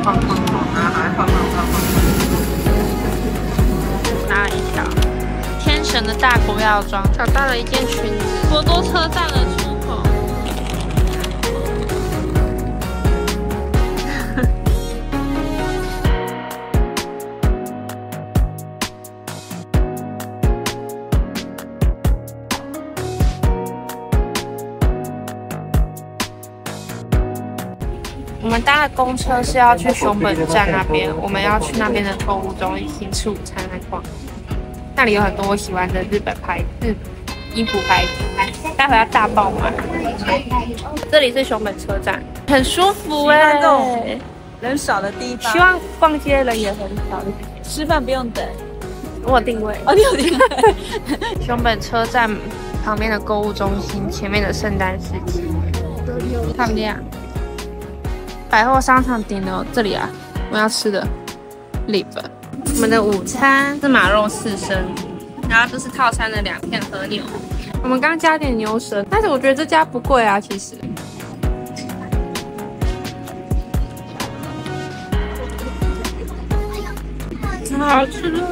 晃晃晃，然後還晃晃晃晃。拿了一條天神的大國藥妝，找到了一件裙子。博多車站的出口。我们搭的公車是要去熊本站那邊，我們要去那邊的購物中心吃午餐來逛。那裡有很多我喜歡的日本衣服牌子，待會要大爆買。這裡是熊本車站，很舒服哎、欸，人少的地方。希望逛街人也很少，吃飯不用等。我有定位哦，你有定位。熊本車站旁邊的購物中心前面的聖誕市集，漂亮。百貨商場頂樓這裡啊，我要吃的 Live。我們的午餐是馬肉4升，然後這是套餐的2片和牛。我們剛加點牛舌，但是我覺得這家不貴啊，其實。好吃了，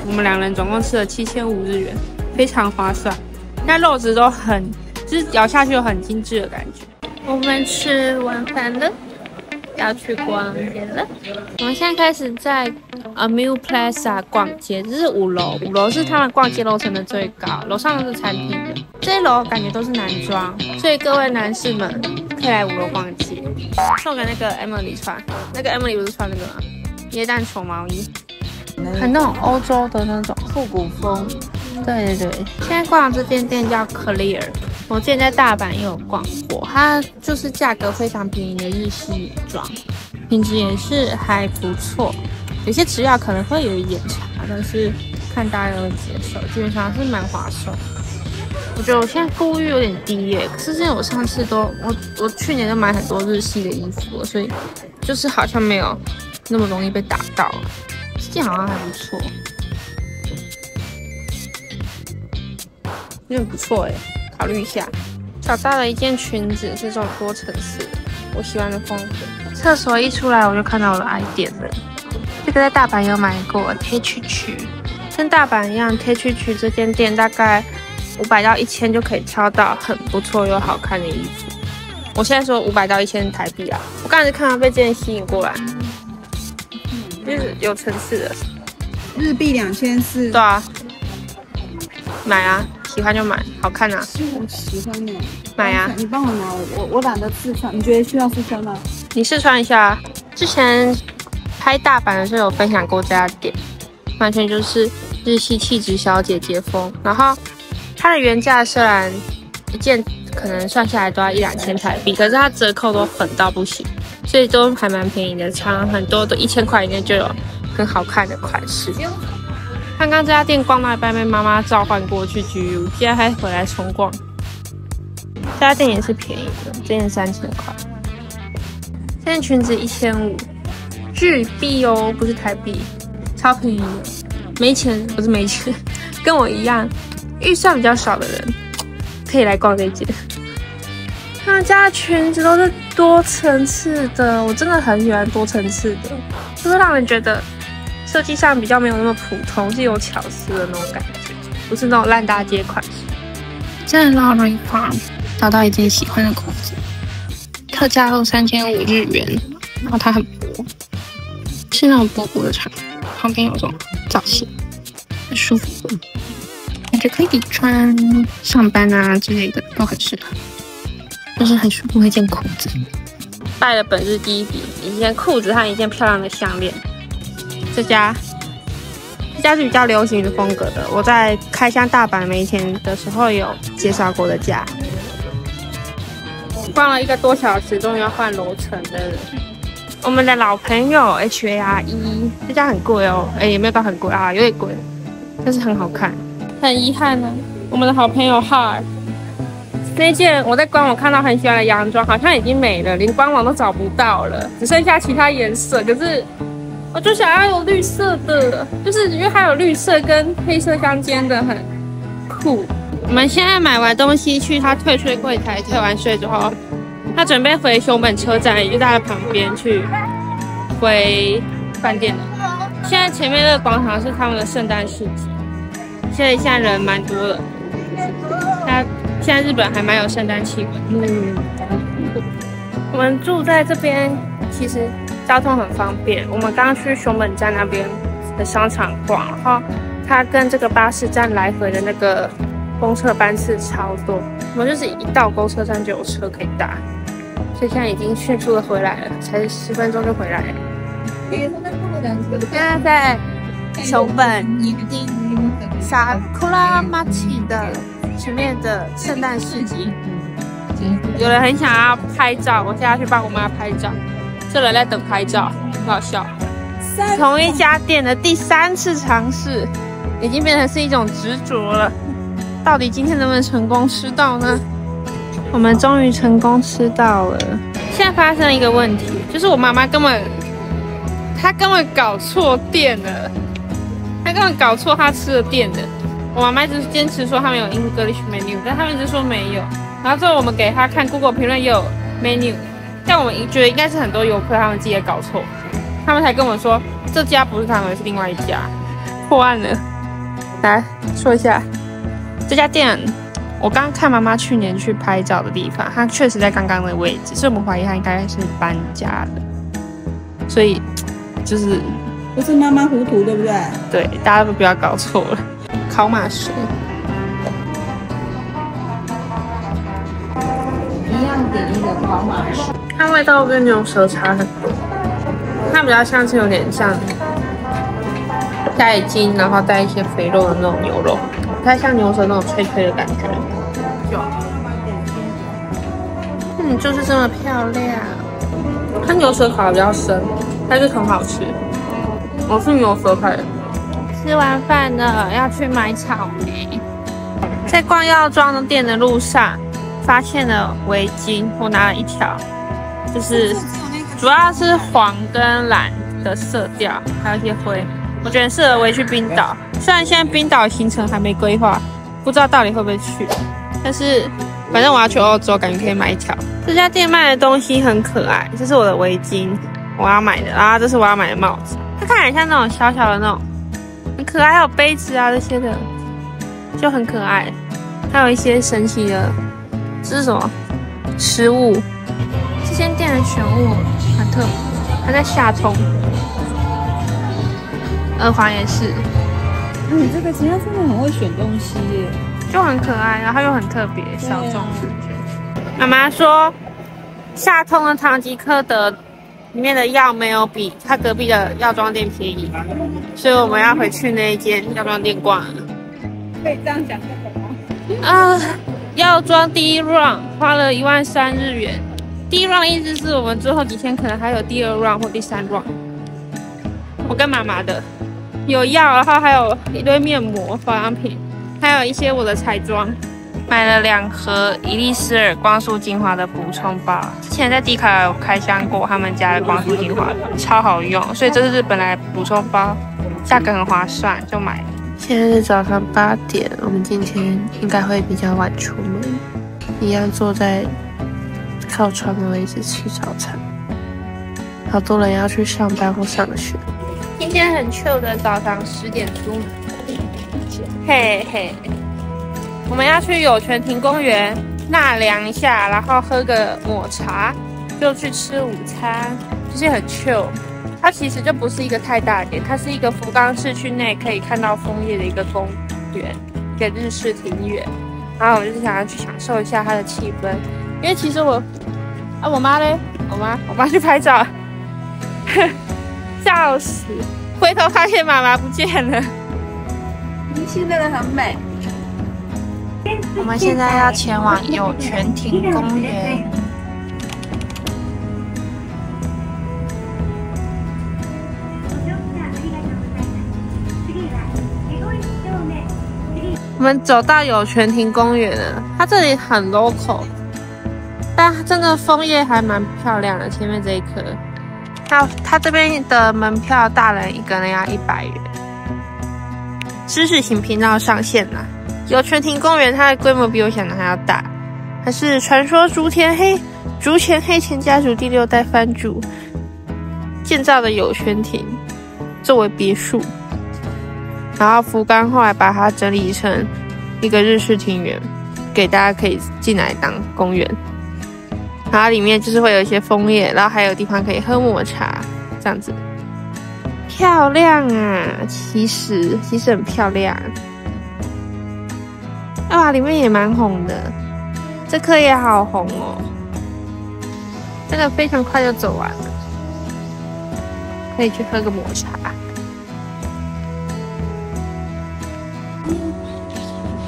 我們2人總共吃了7500日元，非常划算。那肉質都很，就是咬下去有很精緻的感覺。我們吃完飯了，要去逛街了。我們現在開始在 Amuse Plaza 逛街，這是5樓，5樓是他們逛街樓層的最高，樓上都是餐廳的。這一樓感覺都是男裝，所以各位男士們可以來5樓逛街。送給那個 Emily 穿，那個 Emily 不是穿那個嗎？椰蛋球毛衣，很那種歐洲的那種復古風。對對對，現在逛的這間店叫 Clear。我之前在大阪也有逛過，它就是價格非常便宜的日系女裝，品質也是還不錯。有些質料可能會有一點差，但是看大家能接受，基本上是蠻划算。我覺得我現在購物欲有點低耶，可是因為我上次我去年就買很多日系的衣服了，所以就是好像沒有那麼容易被打到。這件好像還不錯，有點不錯哎。考慮一下，找到了一件裙子，是這種多層次，我喜歡的風格。廁所一出來，我就看到我的愛店了。這個在大阪有買過 T-Chichu， 跟大阪一樣 T-Chichu 這間店大概500到1000就可以挑到很不錯又好看的衣服。我現在說500到1000台幣啊，我剛才看到被這件吸引過來，就是有層次的，日幣2400。對啊，買啊！喜歡就買，好看啊！是我喜歡的，買啊！你幫我拿，我懶得試穿，你覺得需要試穿嗎？你試穿一下。之前拍大阪的時候有分享過這家店，完全就是日系氣質小姐姐風。然後它的原價雖然一件可能算下來都要1、2千台幣，可是它折扣都狠到不行，所以都還蠻便宜的，差很多，都1000塊以內就有很好看的款式。剛剛這家店逛到一半被媽媽召喚過去居住，現在還回來重逛。這家店也是便宜的，這件3000塊，這件裙子1500日幣哦，不是台幣，超便宜的。沒錢不是沒錢，跟我一樣預算比較少的人可以來逛這件。他家的裙子都是多層次的，我真的很喜歡多層次的，就是讓人覺得設計上比較沒有那麼普通，是有巧思的那種感覺，不是那種爛大街款式。在 Lowry Farm 找到一件喜歡的褲子，特價後3500日元，然後它很薄，是那種薄薄的長，旁邊有這種造型，很舒服，感覺可以穿上班啊之類的都很適合，就是很舒服的一件褲子。拜了本日第一筆，一件褲子和一件漂亮的項鏈。這家是比較流行的風格的，我在開箱大阪每一天的時候有介紹過的家。逛了1個多小時，終於要換樓層了。我們的老朋友 HARE， 這家很貴哦，也沒有到很貴啊，有點貴，但是很好看。很遺憾呢，我們的好朋友 HARE 那件我在官網看到很喜歡的洋裝，好像已經沒了，連官網都找不到了，只剩下其他顏色。可是我就想要有綠色的，就是因為它有綠色跟黑色相間的，很酷。我們現在買完東西去他退稅櫃檯，退完稅之後他準備回熊本車站，也就在他旁邊去回飯店了。現在前面那個廣場是他們的聖誕市集，所以現在人蠻多的。現在日本還蠻有聖誕氣氛。我們住在這邊，其實交通很方便。我們剛剛去熊本站那邊的商場逛，然後它跟這個巴士站來回的那個公車班次超多。我們就是一到公車站就有車可以搭，所以現在已經迅速的回來了，才10分鐘就回來了。現在在熊本Sakura Machi 的前面的聖誕市集，有人很想要拍照，我现在要去幫我媽拍照。這人在等拍照，很好笑。同一家店的第3次嘗試，已經變成是一種執着了。到底今天能不能成功吃到呢？我們終於成功吃到了。現在發生了一個問題，就是我媽媽根本搞錯店了，她根本搞錯她吃的店的。我媽媽一直堅持說他們有 English menu， 但他們一直說沒有。然後最後我們給她看 Google 評論也有 menu， 但我們覺得應該是很多遊客他們自己也搞錯，他們才跟我們說這家不是他們，是另外一家。破案了。來說一下這家店，我剛看媽媽去年去拍照的地方，它確實在剛剛的位置，所以我們懷疑它應該是搬家的，所以就是不是媽媽糊塗，對不对？對，大家都不要搞錯了。烤馬水一樣點一個烤馬水，它味道跟牛舌差很多，它比較像是有點像帶筋，然後帶一些肥肉的那种牛肉，不太像牛舌那种脆脆的感觉。就是這麼漂亮。它牛舌烤的比較深，但是很好吃。我是牛舌派的。吃完飯了，要去買草莓。在逛藥妝店的路上，發現了圍巾，我拿了一條，就是主要是黃跟藍的色調，還有一些灰。我覺得適合圍去冰島，雖然現在冰島行程還沒規劃，不知道到底會不會去，但是反正我要去歐洲，感覺可以買一條。這家店賣的東西很可愛，這是我的圍巾，我要買的，然後這是我要買的帽子，它看起來像那種小小的那種，很可愛，還有杯子啊這些的，就很可愛。還有一些神奇的，這是什麼？食物。這間店的選物很特別，它在下通，二環也是。你這個其實他真的很會選東西耶，就很可愛，然後又很特別，小眾。媽媽說，下通的唐吉訶德裡面的藥沒有比他隔壁的藥妝店便宜，所以我們要回去那一間藥妝店逛了。可以這樣講嗎？藥妝第一 round 花了13000日元。第一 round 意思是我們之後幾天可能還有第2 round 或第3 round。我跟媽媽的有藥，然後還有一堆面膜、保養品，還有一些我的彩妝。買了2盒伊麗絲爾光束精華的補充包，之前在迪卡有開箱過他們家的光束精華，超好用，所以這是日本來的補充包，價格很划算，就買了。現在是早上8點，我們今天應該會比較晚出門，一樣坐在靠窗的位置吃早餐。好多人要去上班或上學。今天很 chill 的早上10點出門，嘿嘿。我們要去有泉亭公園納涼一下，然後喝個抹茶，就去吃午餐，就是很 chill。它其實就不是一個太大的點，它是一個福岡市區內可以看到楓葉的一個公園，一個日式庭園。然後我就是想要去享受一下它的氣氛，因為其實我媽嘞，我媽去拍照，笑死！回頭發現媽媽不見了。明星真的很美。我們現在要前往有泉亭公園。我們走到有泉亭公園了，它這裡很 local， 但真的楓葉還蠻漂亮的。前面這一棵，它這邊的門票大人一個人要100元。知識型頻道上線了。有泉亭公園，它的規模比我想的還要大，它是傳說竹田黑竹前黑前家族第6代藩主建造的有泉亭作為別墅，然後福岡後來把它整理成一個日式庭園，給大家可以進來當公園。然後裡面就是會有一些楓葉，然後還有地方可以喝抹茶，這樣子漂亮啊！其實很漂亮。哇，裡面也蠻紅的，這顆也好紅哦，真的非常快就走完了，可以去喝個抹茶。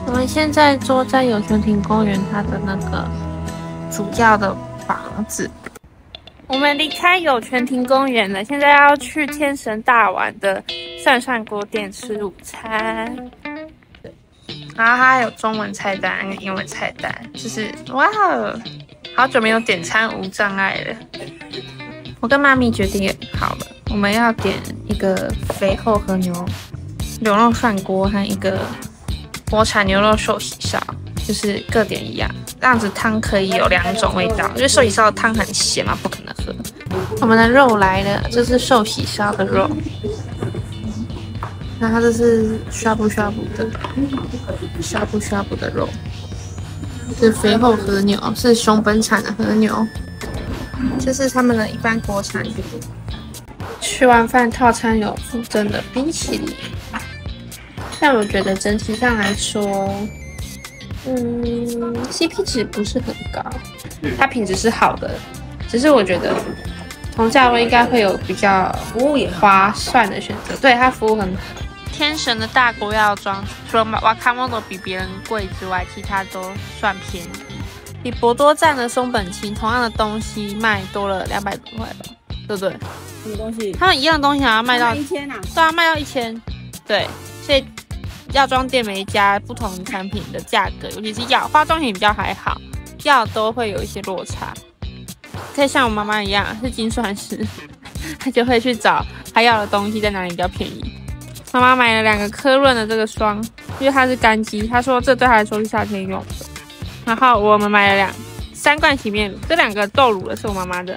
我們現在坐在有泉亭公園它的那個主要的房子。我們離開有泉亭公園了，現在要去天神大丸的涮涮鍋店吃午餐。然後它有中文菜單跟英文菜單，就是哇哦，好久沒有點餐無障礙了。我跟媽咪決定好了，我們要點一個肥厚和牛肉涮鍋和一個國產牛肉壽喜燒，就是各點一樣，這樣子湯可以有2種味道，因為壽喜燒的湯很鹹嘛，不可能喝。我們的肉來了，這是壽喜燒的肉，然後這是刷不的肉，是肥厚和牛，是熊本產的和牛，這是他們的一般國產。吃完飯套餐有附贈的冰淇淋。但我覺得整體上來說，CP 值不是很高，它品質是好的，只是我覺得同價位應該會有比較划算的選擇。對，它服務很好。天神的大國藥妝除了瓦卡莫多比別人貴之外，其他都算便宜，比博多站的松本清同樣的東西賣多了200多塊吧，對不對？什麼東西？他們一樣東西好像賣到1000啊？對啊，賣到1000，对，所以。藥妝店每一家不同產品的價格，尤其是藥，化妝品比較還好，藥都會有一些落差。可以像我媽媽一樣是精算師，她就會去找她要的東西在哪裡比較便宜。媽媽買了2個科潤的這個霜，因為它是乾肌，她說這對她來說是夏天用的。然後我們買了3罐洗面乳，這2個豆乳的是我媽媽的，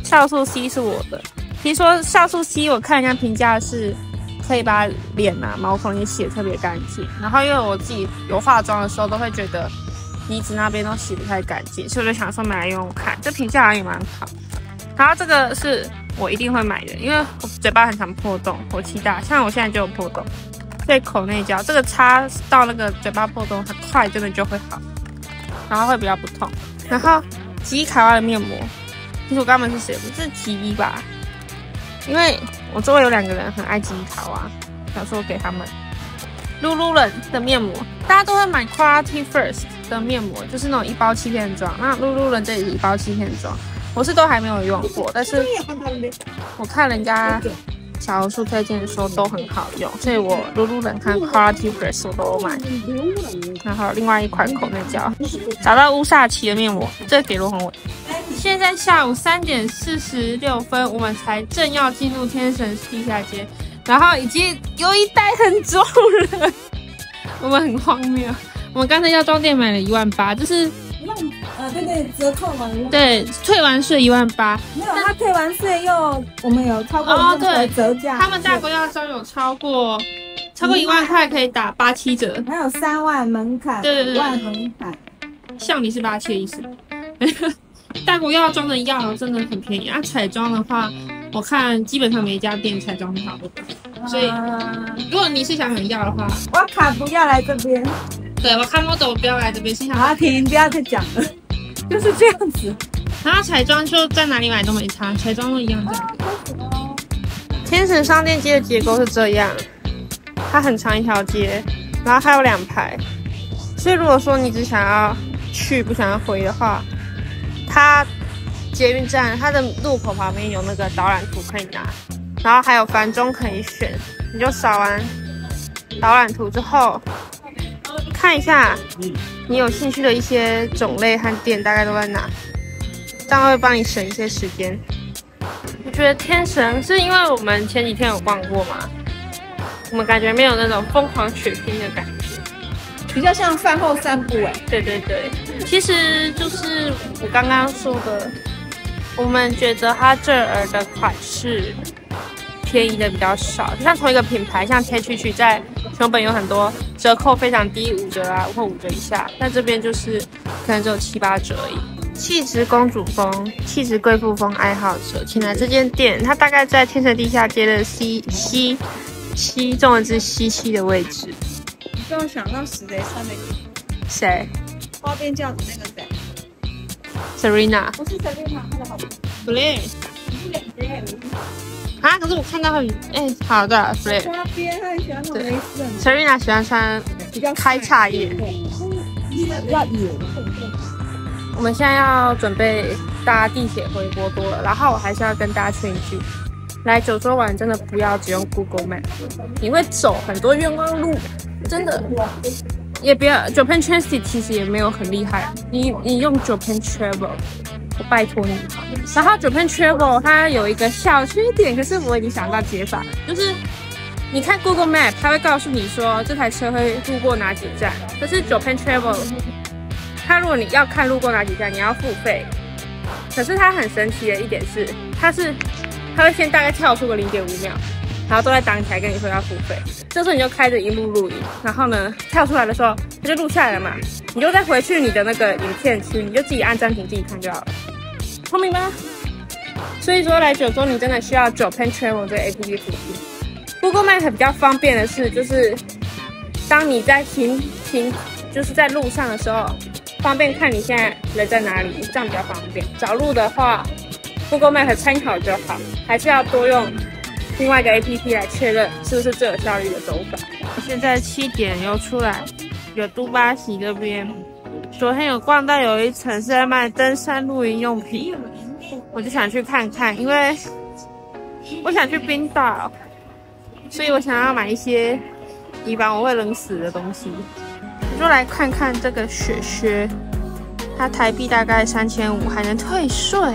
酵素 C 是我的。聽說酵素 C 我看人家評價是。可以把臉啊毛孔也洗得特別乾淨，然後因為我自己有化妝的時候都會覺得鼻子那邊都洗不太乾淨，所以我就想說買來用用看，這評價好像也蠻好。然後這個是我一定會買的，因為我嘴巴很常破洞，火氣大，像我現在就有破洞，所以口內膠這個擦到那個嘴巴破洞很快真的就會好，然後會比較不痛。然後吉伊卡哇的面膜，其實我剛剛是誰？不是吉伊吧？因為我周圍有2個人很愛吉伊卡哇，想說給他們。Lululemon 的面膜，大家都會買 Quality First 的面膜，就是那種1包7片裝。那 Lululemon 這裡是1包7片裝，我是都還沒有用過，但是我看人家小紅書推薦說都很好用，所以我 Lululemon 和 Quality First 我都有買。然後另外一款口内膠，找到烏薩奇的面膜，這個給羅宏偉。現在下午3點46分，我們才正要進入天神地下街，然後已經有一袋很重了，我們很荒謬。我們剛才藥妝店買了18000，就是對，折扣嘛，對，退完稅18000，沒有，他退完稅又我們有超過對折價，他們大國藥妝有超過1萬塊可以打8-7折，還有3萬門檻，對5萬門檻，像你是8-7的意思。大國藥妝的藥真的很便宜啊，彩妝的話，我看基本上每一家店彩妝都差不多，所以如果你是想买藥的話，我卡不要來這邊，對，我看model不要來這邊，是想好停，不要再講了，就是這樣子。然後彩妝就在哪裡買都沒差，彩妝都一樣這樣。天神商店街的結構是這樣，它很長一條街，然後還有2排，所以如果說你只想要去不想要回的話，它捷運站它的路口旁邊有那個導覽圖可以拿，然後還有繁中可以選，你就掃完導覽圖之後看一下你有興趣的一些種類和店大概都在哪，這樣會幫你省一些時間。我覺得天神是因為我們前幾天有逛過嘛，我們感覺沒有那種瘋狂血拼的感覺，比較像飯後散步哎。對对對，其實就是我剛剛說的，我們覺得它這兒的款式便宜的比較少，就像同一個品牌，像 T-H 在熊本有很多折扣非常低，5折啊，或5折以下，但這邊就是可能只有7、8折而已。氣質公主風、氣質貴婦風愛好者，請來這間店，它大概在天成地下街的西中文字西7的位置。你让我想到死雷上面誰？花邊教主那個誰 ？Serena。不是 Serena， 他的好朋友。Blair。啊，可是我看到很好的 Blair。花邊，他很喜歡那種蕾絲。Serena 喜歡穿比較開叉眼。比較野。我們現在要準備搭地鐵回波多了，然後我還是要跟大家勸一句，來九州玩真的不要只用 Google Map， 你會走很多冤枉路，真的。也不要 Japan Transit 其實也沒有很厲害，你用 Japan Travel， 我拜託你。然後 Japan Travel 它有一個小缺點，可是我已經想到解法，就是你看 Google Map， 它會告訴你說這台車會路過哪幾站，可是 Japan Travel。它如果你要看路過哪幾站，你要付費。可是它很神奇的一點是，它會先大概跳出個0.5秒，然後都在當起来跟你說要付費。這時候你就開着熒幕錄影，然後呢跳出來的時候它就錄下來了嘛，你就再回去你的那個影片區，你就自己按暫停自己看就好了。聰明吧？所以說來九州你真的需要 Japan Travel 這個 APP 服務。Google Map 比較方便的是，就是當你在就是在路上的時候。方便看你現在人在哪裡，這樣比較方便。找路的話 ，Google Map 參考就好，還是要多用另外一個 APP 來確認是不是最有效率的走法。現在7點又出來，有都巴西這邊，昨天有逛到有一層是在賣登山露營用品，我就想去看看，因為我想去冰島，所以我想要買一些以防我會冷死的東西。就來看看這個雪靴，它台幣大概3500，還能退稅。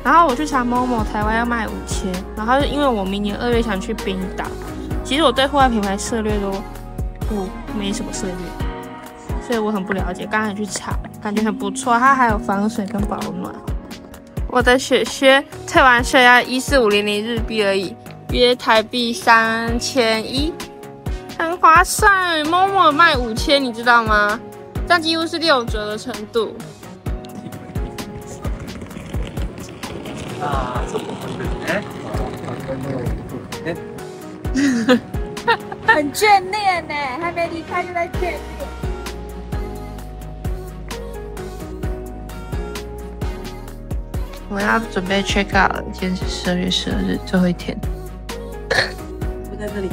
然後我去查 Momo， 台灣要賣5000。然後因為我明年2月想去冰島，其實我對戶外品牌涉獵都沒什麼涉獵，所以我很不了解。剛才去查，感覺很不錯，它還有防水跟保暖。我的雪靴退完稅要14500日幣而已，約台幣3100。很划算，Momo賣5000，你知道嗎？這樣幾乎是6折的程度。很眷戀呢，還沒離開就在眷戀。我要準備 check out 了，今天是12月12日，最後一天。就在這裡。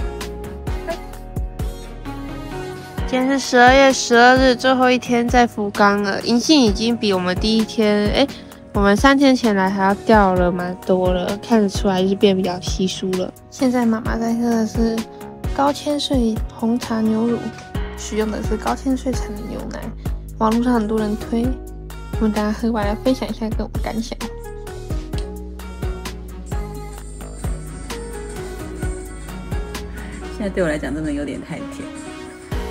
今天是12月12日，最後一天在福岡了。銀杏已經比我們第一天，我們3天前來還要掉了蠻多了，看得出來就是變比較稀疏了。現在媽媽在喝的是高千穗紅茶牛乳，使用的是高千穗產的牛奶，網絡上很多人推。我們等下喝完來分享一下跟我的感想。現在對我來講真的有點太甜。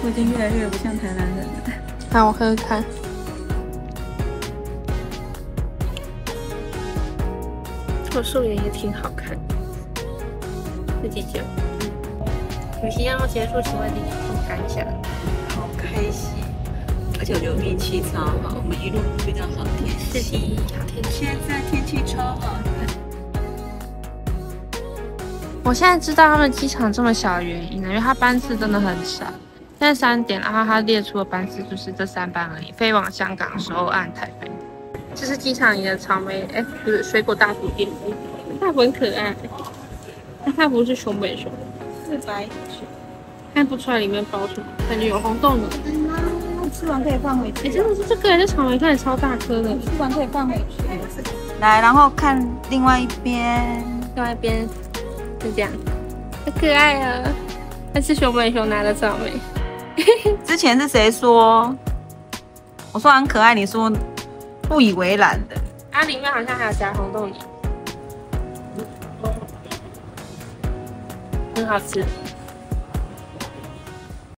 我已經越來越不像台南人了。看我喝喝看，我素颜也挺好看，自己讲。旅行要結束，請問你感想？好開心，而且我覺得運氣超好，我們一路遇到好天氣，好天氣，現在天氣超好。我現在知道他們機場這麼小的原因了，因為它班次真的很少。現在3點，然後它列出的班次就是這3班而已，飛往香港、首爾、台北。這是機場裡的草莓，不是水果大福店，大福很可愛。大福是熊本熊，是白熊，看不出來裡面包什麼，感覺有紅豆泥。吃完可以放回去。真的是這個，這草莓看起來超大顆的，吃完可以放回去。來，然後看另外一邊，另外一邊是這樣，好可愛啊！那是熊本熊拿的草莓。之前是誰說？我說很可愛，你說不以為然的。啊，裡面好像還有加紅豆泥，很好吃。